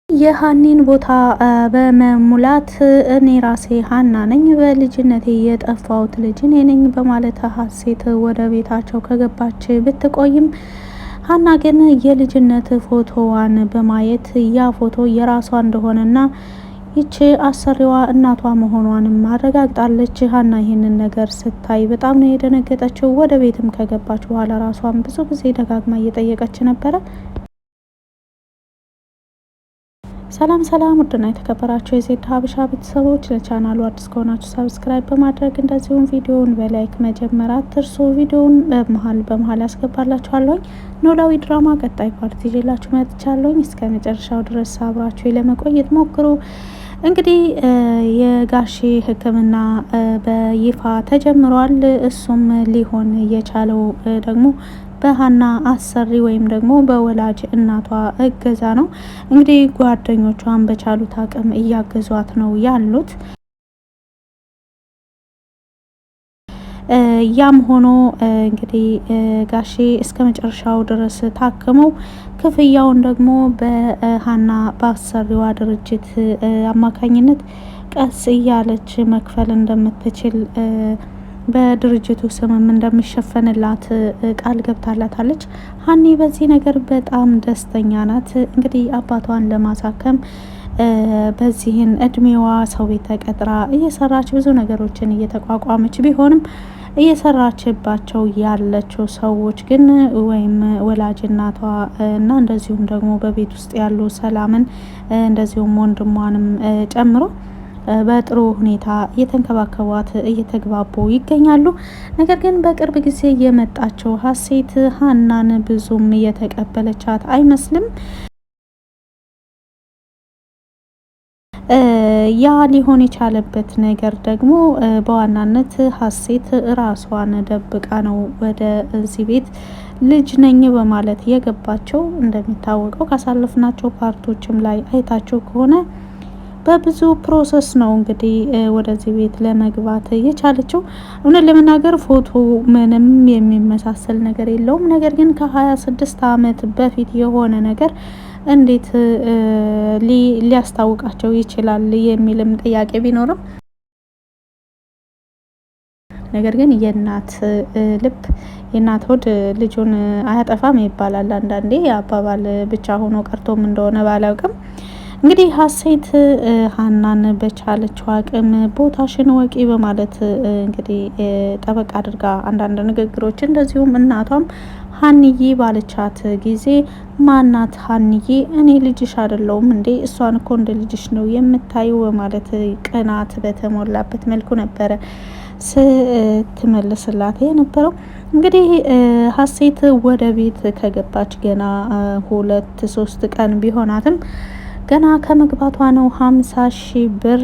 የሀኒን ቦታ በመሙላት እኔ ራሴ ሀና ነኝ፣ በልጅነቴ የጠፋሁት ልጅ እኔ ነኝ በማለት ሀሴት ወደ ቤታቸው ከገባች ብትቆይም ሀና ግን የልጅነት ፎቶዋን በማየት ያ ፎቶ የራሷ እንደሆነና ይቺ አሰሪዋ እናቷ መሆኗንም አረጋግጣለች። ሀና ይህንን ነገር ስታይ በጣም ነው የደነገጠችው። ወደ ቤትም ከገባች በኋላ ራሷን ብዙ ጊዜ ደጋግማ እየጠየቀች ነበረ። ሰላም ሰላም፣ ውድና የተከበራችሁ የዜድ ሀበሻ ቤተሰቦች ለቻናሉ አዲስ ከሆናችሁ ሰብስክራይብ በማድረግ እንደዚሁም ቪዲዮውን በላይክ መጀመር አትርሱ። ቪዲዮውን በመሀል ያስገባላችኋለሁ። ኖላዊ ድራማ ቀጣይ ፓርቲ ይዤላችሁ መጥቻለሁ። እስከ መጨረሻው ድረስ አብራችሁ ለመቆየት ሞክሩ። እንግዲህ የጋሼ ሕክምና በይፋ ተጀምሯል። እሱም ሊሆን የቻለው ደግሞ በሀና አሰሪ ወይም ደግሞ በወላጅ እናቷ እገዛ ነው። እንግዲህ ጓደኞቿን በቻሉት አቅም እያገዟት ነው ያሉት። ያም ሆኖ እንግዲህ ጋሼ እስከ መጨረሻው ድረስ ታክመው ክፍያውን ደግሞ በሀና በአሰሪዋ ድርጅት አማካኝነት ቀስ እያለች መክፈል እንደምትችል በድርጅቱ ስምም እንደሚሸፈንላት ቃል ገብታላታለች። ሀኒ በዚህ ነገር በጣም ደስተኛ ናት። እንግዲህ አባቷን ለማሳከም በዚህን እድሜዋ ሰው ቤት ተቀጥራ እየሰራች ብዙ ነገሮችን እየተቋቋመች ቢሆንም እየሰራችባቸው ያለችው ሰዎች ግን ወይም ወላጅ እናቷ እና እንደዚሁም ደግሞ በቤት ውስጥ ያሉ ሰላምን እንደዚሁም ወንድሟንም ጨምሮ በጥሩ ሁኔታ እየተንከባከቧት እየተግባቡ ይገኛሉ። ነገር ግን በቅርብ ጊዜ የመጣቸው ሀሴት ሀናን ብዙም እየተቀበለቻት አይመስልም። ያ ሊሆን የቻለበት ነገር ደግሞ በዋናነት ሀሴት ራሷን ደብቃ ነው ወደ እዚህ ቤት ልጅ ነኝ በማለት የገባቸው። እንደሚታወቀው ካሳለፍናቸው ፓርቶችም ላይ አይታቸው ከሆነ በብዙ ፕሮሰስ ነው እንግዲህ ወደዚህ ቤት ለመግባት የቻለችው። እውነት ለመናገር ፎቶ ምንም የሚመሳሰል ነገር የለውም። ነገር ግን ከ26 ዓመት በፊት የሆነ ነገር እንዴት ሊያስታውቃቸው ይችላል የሚልም ጥያቄ ቢኖርም ነገር ግን የእናት ልብ የእናት ሆድ ልጁን አያጠፋም ይባላል። አንዳንዴ አባባል ብቻ ሆኖ ቀርቶም እንደሆነ ባላውቅም እንግዲህ ሀሴት ሀናን በቻለችው አቅም ቦታሽን ወቂ በማለት እንግዲህ ጠበቅ አድርጋ አንዳንድ ንግግሮች እንደዚሁም እናቷም ሀንዬ ባለቻት ጊዜ ማናት ሀንዬ? እኔ ልጅሽ አይደለሁም እንዴ? እሷን እኮ እንደ ልጅሽ ነው የምታዩ በማለት ቅናት በተሞላበት መልኩ ነበረ ስትመልስላት የነበረው። እንግዲህ ሀሴት ወደ ቤት ከገባች ገና 2-3 ቀን ቢሆናትም ገና ከመግባቷ ነው 50,000 ብር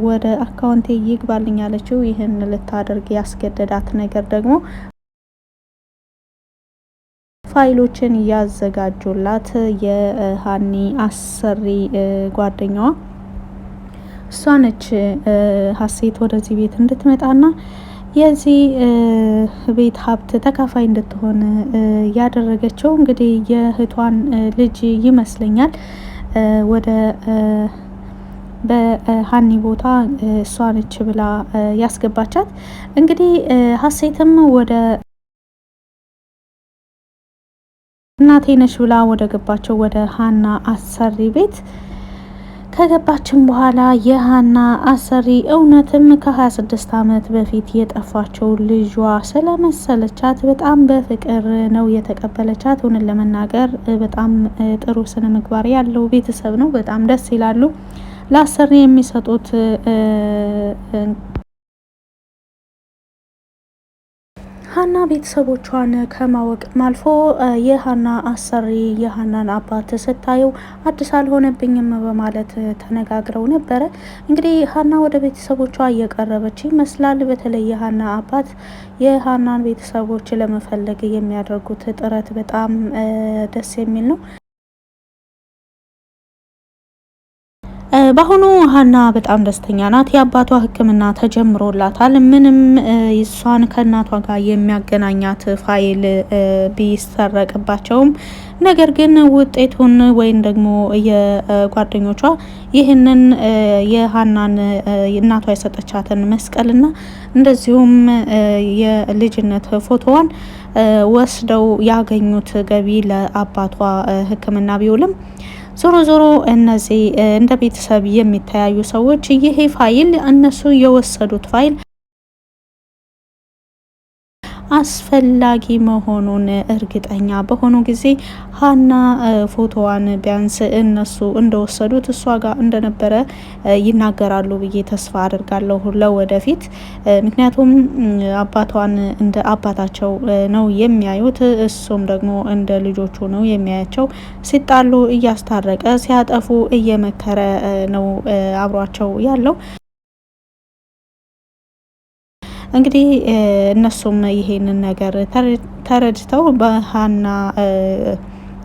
ወደ አካውንቴ ይግባልኝ ያለችው። ይህን ልታደርግ ያስገደዳት ነገር ደግሞ ፋይሎችን ያዘጋጁላት የሀኒ አሰሪ ጓደኛዋ እሷ ነች። ሀሴት ወደዚህ ቤት እንድትመጣና የዚህ ቤት ሀብት ተካፋይ እንድትሆን ያደረገችው እንግዲህ የእህቷን ልጅ ይመስለኛል ወደ በሀኒ ቦታ እሷ ነች ብላ ያስገባቻት። እንግዲህ ሀሴትም ወደ እናቴ ነች ብላ ወደ ገባቸው ወደ ሀና አሰሪ ቤት ከገባችን በኋላ የሀና አሰሪ እውነትም ከ26 ዓመት በፊት የጠፋቸው ልጇ ስለመሰለቻት በጣም በፍቅር ነው የተቀበለቻት። እውነት ለመናገር በጣም ጥሩ ስነ ምግባር ያለው ቤተሰብ ነው። በጣም ደስ ይላሉ። ለአሰሪ የሚሰጡት ሀና ቤተሰቦቿን ከማወቅም አልፎ የሀና አሰሪ የሀናን አባት ስታየው አዲስ አልሆነብኝም በማለት ተነጋግረው ነበረ። እንግዲህ ሀና ወደ ቤተሰቦቿ እየቀረበች ይመስላል። በተለይ የሀና አባት የሀናን ቤተሰቦች ለመፈለግ የሚያደርጉት ጥረት በጣም ደስ የሚል ነው። በአሁኑ ሀና በጣም ደስተኛ ናት። የአባቷ ሕክምና ተጀምሮላታል። ምንም እሷን ከእናቷ ጋር የሚያገናኛት ፋይል ቢሰረቅባቸውም ነገር ግን ውጤቱን ወይም ደግሞ የጓደኞቿ ይህንን የሀናን እናቷ የሰጠቻትን መስቀልና እንደዚሁም የልጅነት ፎቶዋን ወስደው ያገኙት ገቢ ለአባቷ ሕክምና ቢውልም ዞሮ ዞሮ እነዚህ እንደ ቤተሰብ የሚተያዩ ሰዎች ይሄ ፋይል እነሱ የወሰዱት ፋይል አስፈላጊ መሆኑን እርግጠኛ በሆኑ ጊዜ ሀና ፎቶዋን ቢያንስ እነሱ እንደወሰዱት እሷ ጋር እንደነበረ ይናገራሉ ብዬ ተስፋ አድርጋለሁ ለወደፊት። ምክንያቱም አባቷን እንደ አባታቸው ነው የሚያዩት፣ እሱም ደግሞ እንደ ልጆቹ ነው የሚያያቸው። ሲጣሉ እያስታረቀ፣ ሲያጠፉ እየመከረ ነው አብሯቸው ያለው። እንግዲህ እነሱም ይሄንን ነገር ተረድተው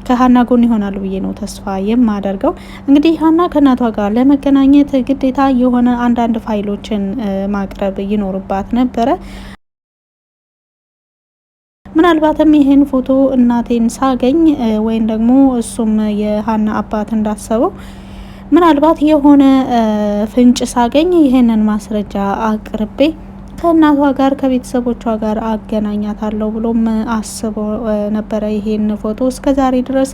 ከሀና ጎን ይሆናሉ ብዬ ነው ተስፋ የማደርገው። እንግዲህ ሀና ከእናቷ ጋር ለመገናኘት ግዴታ የሆነ አንዳንድ ፋይሎችን ማቅረብ ይኖርባት ነበረ። ምናልባትም ይሄን ፎቶ እናቴን ሳገኝ ወይም ደግሞ እሱም የሀና አባት እንዳሰበው ምናልባት የሆነ ፍንጭ ሳገኝ ይሄንን ማስረጃ አቅርቤ ከእናቷ ጋር ከቤተሰቦቿ ጋር አገናኛታለሁ ብሎም አስቦ ነበረ። ይሄን ፎቶ እስከ ዛሬ ድረስ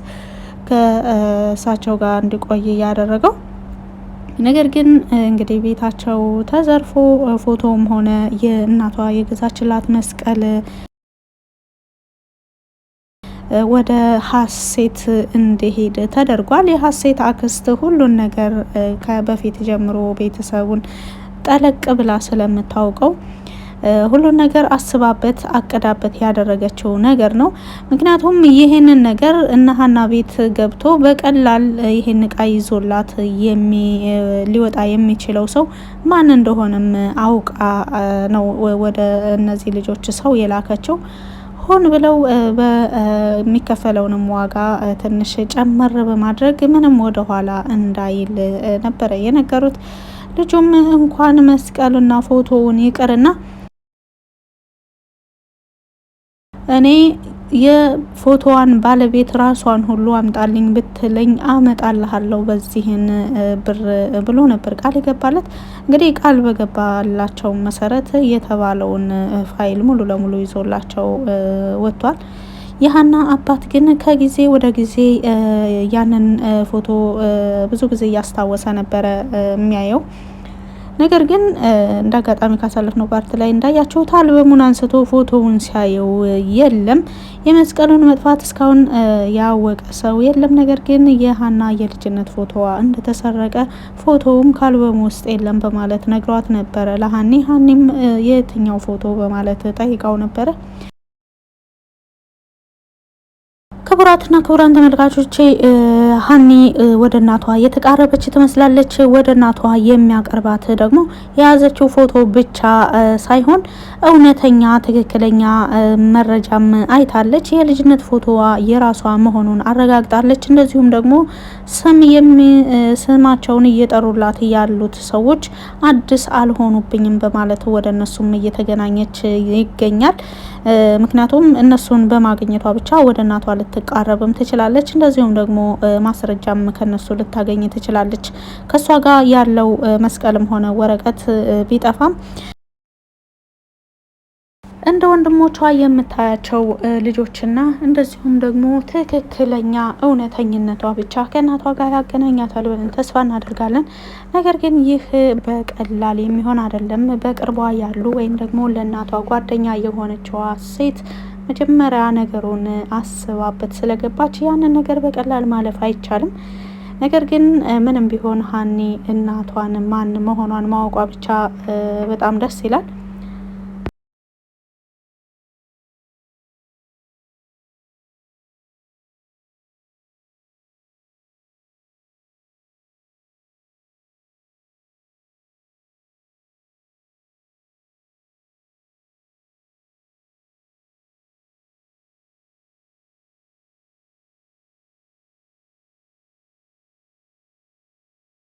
ከእሳቸው ጋር እንዲቆይ ያደረገው። ነገር ግን እንግዲህ ቤታቸው ተዘርፎ ፎቶም ሆነ የእናቷ የገዛችላት መስቀል ወደ ሀሴት እንዲሄድ ተደርጓል። የሀሴት አክስት ሁሉን ነገር ከበፊት ጀምሮ ቤተሰቡን ጠለቅ ብላ ስለምታውቀው ሁሉን ነገር አስባበት አቅዳበት ያደረገችው ነገር ነው። ምክንያቱም ይሄንን ነገር እነ ሀና ቤት ገብቶ በቀላል ይሄን እቃ ይዞላት ሊወጣ የሚችለው ሰው ማን እንደሆነም አውቃ ነው ወደ እነዚህ ልጆች ሰው የላከችው። ሆን ብለው በሚከፈለውንም ዋጋ ትንሽ ጨመር በማድረግ ምንም ወደ ኋላ እንዳይል ነበረ የነገሩት። ልጁም እንኳን መስቀልና ፎቶውን ይቅርና እኔ የፎቶዋን ባለቤት ራሷን ሁሉ አምጣልኝ ብትለኝ አመጣልሃለሁ በዚህን ብር ብሎ ነበር ቃል የገባለት። እንግዲህ ቃል በገባላቸው መሰረት የተባለውን ፋይል ሙሉ ለሙሉ ይዞላቸው ወጥቷል። የሀና አባት ግን ከጊዜ ወደ ጊዜ ያንን ፎቶ ብዙ ጊዜ እያስታወሰ ነበረ የሚያየው። ነገር ግን እንደ አጋጣሚ ካሳለፍነው ፓርት ላይ እንዳያችሁት አልበሙን አንስቶ ፎቶውን ሲያየው የለም። የመስቀሉን መጥፋት እስካሁን ያወቀ ሰው የለም። ነገር ግን የሀና የልጅነት ፎቶዋ እንደተሰረቀ ፎቶውም ከአልበሙ ውስጥ የለም በማለት ነግሯት ነበረ ለሀኒ። ሀኒም የትኛው ፎቶ በማለት ጠይቃው ነበረ። ክቡራትና ክቡራን ተመልካቾቼ ሀኒ ወደ እናቷ የተቃረበች ትመስላለች። ወደ እናቷ የሚያቀርባት ደግሞ የያዘችው ፎቶ ብቻ ሳይሆን እውነተኛ ትክክለኛ መረጃም አይታለች። የልጅነት ፎቶዋ የራሷ መሆኑን አረጋግጣለች። እንደዚሁም ደግሞ ስማቸውን እየጠሩላት ያሉት ሰዎች አዲስ አልሆኑብኝም በማለት ወደ እነሱም እየተገናኘች ይገኛል። ምክንያቱም እነሱን በማግኘቷ ብቻ ወደ እናቷ ልትቃረብም ትችላለች። እንደዚሁም ደግሞ ማስረጃም ከነሱ ልታገኝ ትችላለች። ከሷ ጋር ያለው መስቀልም ሆነ ወረቀት ቢጠፋም እንደ ወንድሞቿ የምታያቸው ልጆችና እንደዚሁም ደግሞ ትክክለኛ እውነተኝነቷ ብቻ ከእናቷ ጋር ያገናኛታል ብለን ተስፋ እናደርጋለን። ነገር ግን ይህ በቀላል የሚሆን አይደለም። በቅርቧ ያሉ ወይም ደግሞ ለእናቷ ጓደኛ የሆነችዋ ሴት መጀመሪያ ነገሩን አስባበት ስለገባች ያንን ነገር በቀላል ማለፍ አይቻልም። ነገር ግን ምንም ቢሆን ሀኒ እናቷን ማን መሆኗን ማወቋ ብቻ በጣም ደስ ይላል።